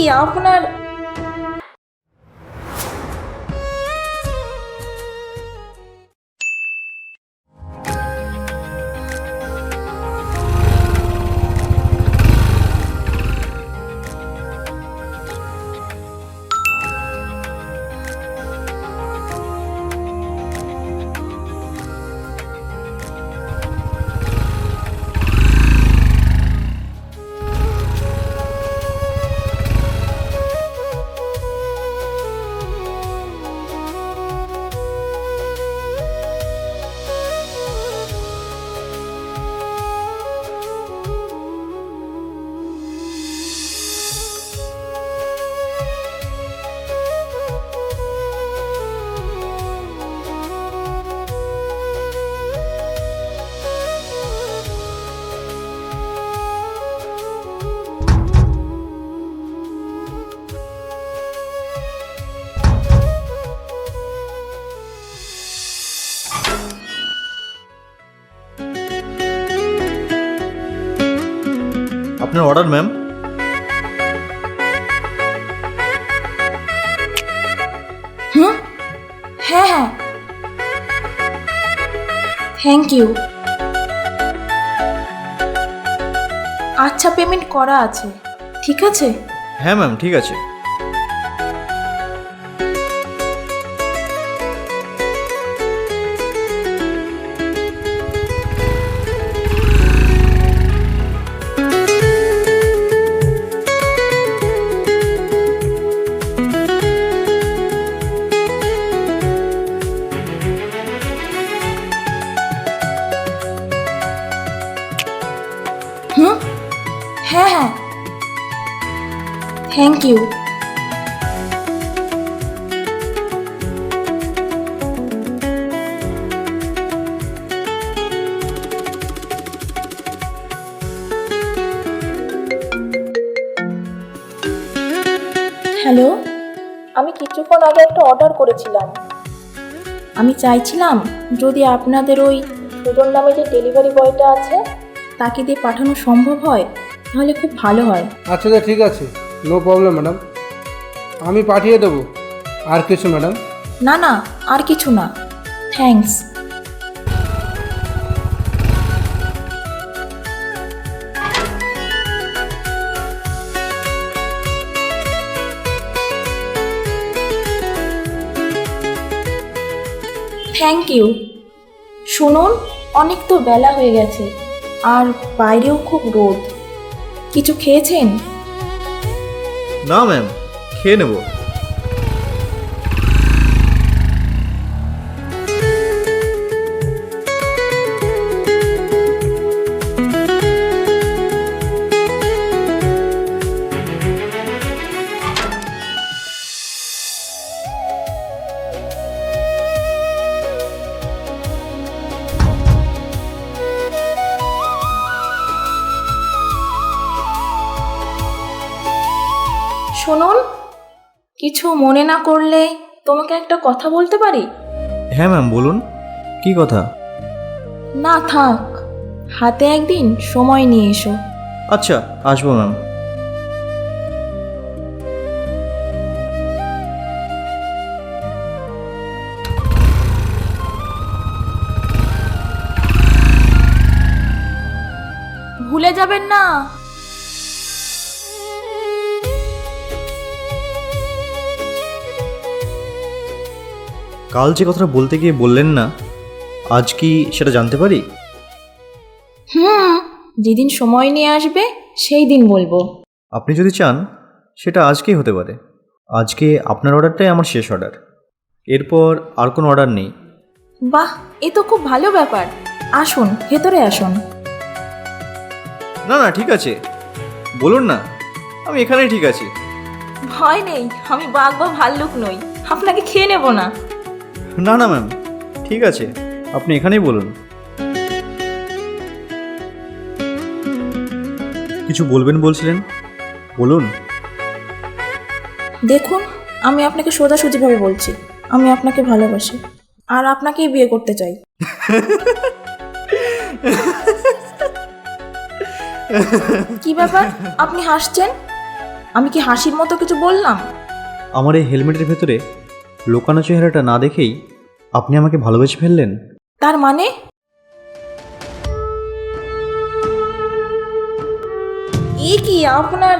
আপনার আপনার order ma'am. হুম, হ্যাঁ হ্যাঁ, থ্যাংক ইউ। আচ্ছা, পেমেন্ট করা আছে, ঠিক আছে? হ্যাঁ ম্যাম, ঠিক আছে। হুম, হ্যাঁ হ্যাঁ, থ্যাংক ইউ। হ্যালো, আমি কিছুক্ষণ আগে একটা অর্ডার করেছিলাম। আমি চাইছিলাম যদি আপনাদের ওই সুজন নামে যে ডেলিভারি বয়টা আছে তাকে দিয়ে পাঠানো সম্ভব হয় তাহলে খুব ভালো হয়। আচ্ছা ঠিক আছে, নো প্রবলেম ম্যাডাম, আমি পাঠিয়ে দেবো। আর কিছু ম্যাডাম? না না, আর কিছু না, থ্যাঙ্কস। Thank you. শুনুন, অনেক তো বেলা হয়ে গেছে আর বাইরেও খুব রোদ। কিছু খেয়েছেন? না ম্যাম, খেয়ে নেব। শুনুন, কিছু মনে না করলে তোমাকে একটা কথা বলতে পারি? হ্যাঁ ম্যাম, বলুন। কি কথা? না থাক, হাতে একদিন সময় নিয়ে এসো। আচ্ছা, আসবো ম্যাম। ভুলে যাবেন না। কাল যে কথাটা বলতে গিয়ে বললেন না, আজ কি সেটা জানতে পারি? যেদিন সময় নিয়ে আসবে সেই দিন বলবো। আপনি যদি চান সেটা আজকেই হতে পারে। আজকে আপনার অর্ডারটাই আমার শেষ অর্ডার, এরপর আর কোনো অর্ডার নেই। বাহ, এ তো খুব ভালো ব্যাপার। আসুন, ভেতরে আসুন। না না, ঠিক আছে, বলুন না, আমি এখানেই ঠিক আছি। ভয় নেই, আমি বাঘ বা ভাল্লুক নই, আপনাকে খেয়ে নেব না। না না ম্যাম, ঠিক আছে, আপনি এখানেই বলুন। কিছু বলবেন বলছিলেন, বলুন। দেখুন, আমি আপনাকে সোজাসুজিভাবে বলছি, আমি আপনাকে ভালোবাসি আর আপনাকেই বিয়ে করতে চাই। কি ব্যাপার, আপনি হাসছেন? আমি কি হাসির মতো কিছু বললাম? আমার এই হেলমেটের ভেতরে লুকানো চেহারাটা না দেখেই আপনি আমাকে ভালোবেসে ফেললেন? তার মানে? এ কি আপনার?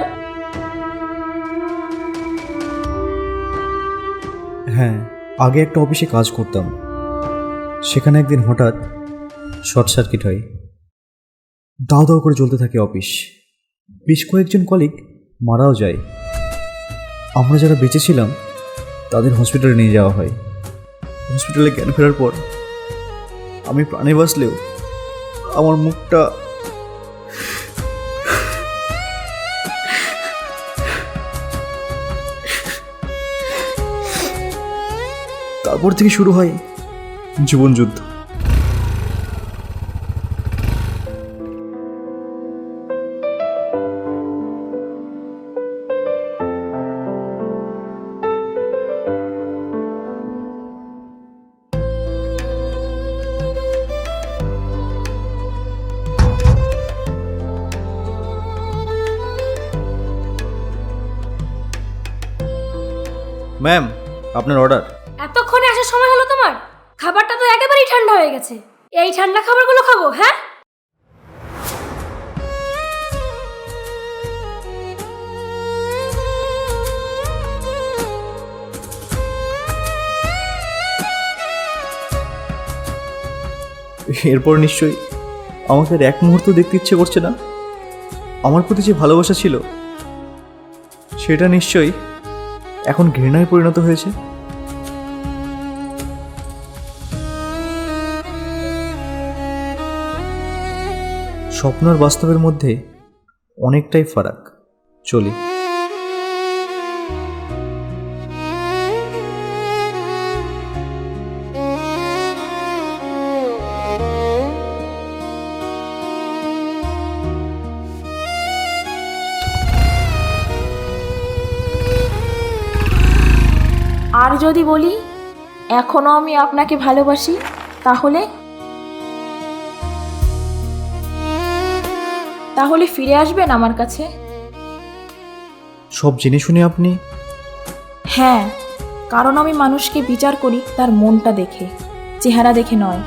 হ্যাঁ, আগে একটা অফিসে কাজ করতাম। সেখানে একদিন হঠাৎ শর্ট সার্কিট হয়। দাও দাও করে জ্বলতে থাকে অফিস। বেশ কয়েকজন কলিগ মারাও যায়। আমরা যারা বেঁচে ছিলাম তাদের হসপিটালে নিয়ে যাওয়া হয়। হসপিটালে জ্ঞান ফেরার পর আমি প্রাণে বাঁচলেও আমার মুখটা তারপর থেকে শুরু হয় জীবনযুদ্ধ। ম্যাম, আপনার অর্ডার। এতক্ষণে আসার সময় হলো তোমার? খাবারটা তো একেবারেই ঠান্ডা হয়ে গেছে। এই ঠান্ডা খাবারগুলো খাবো? হ্যাঁ, এরপর নিশ্চয়ই আমাকে আর এক মুহূর্ত দেখতে ইচ্ছে করছে না। আমার প্রতি যে ভালোবাসা ছিল সেটা নিশ্চয়ই এখন ঘৃণায় পরিণত হয়েছে। স্বপ্ন আর বাস্তবের মধ্যে অনেকটাই ফারাক। চলি। আর যদি বলি এখনো আমি আপনাকে ভালোবাসি, তাহলে তাহলে ফিরে আসবেন আমার কাছে? সব জেনে শুনে আপনি? হ্যাঁ, কারণ আমি মানুষকে বিচার করি তার মনটা দেখে, চেহারা দেখে নয়।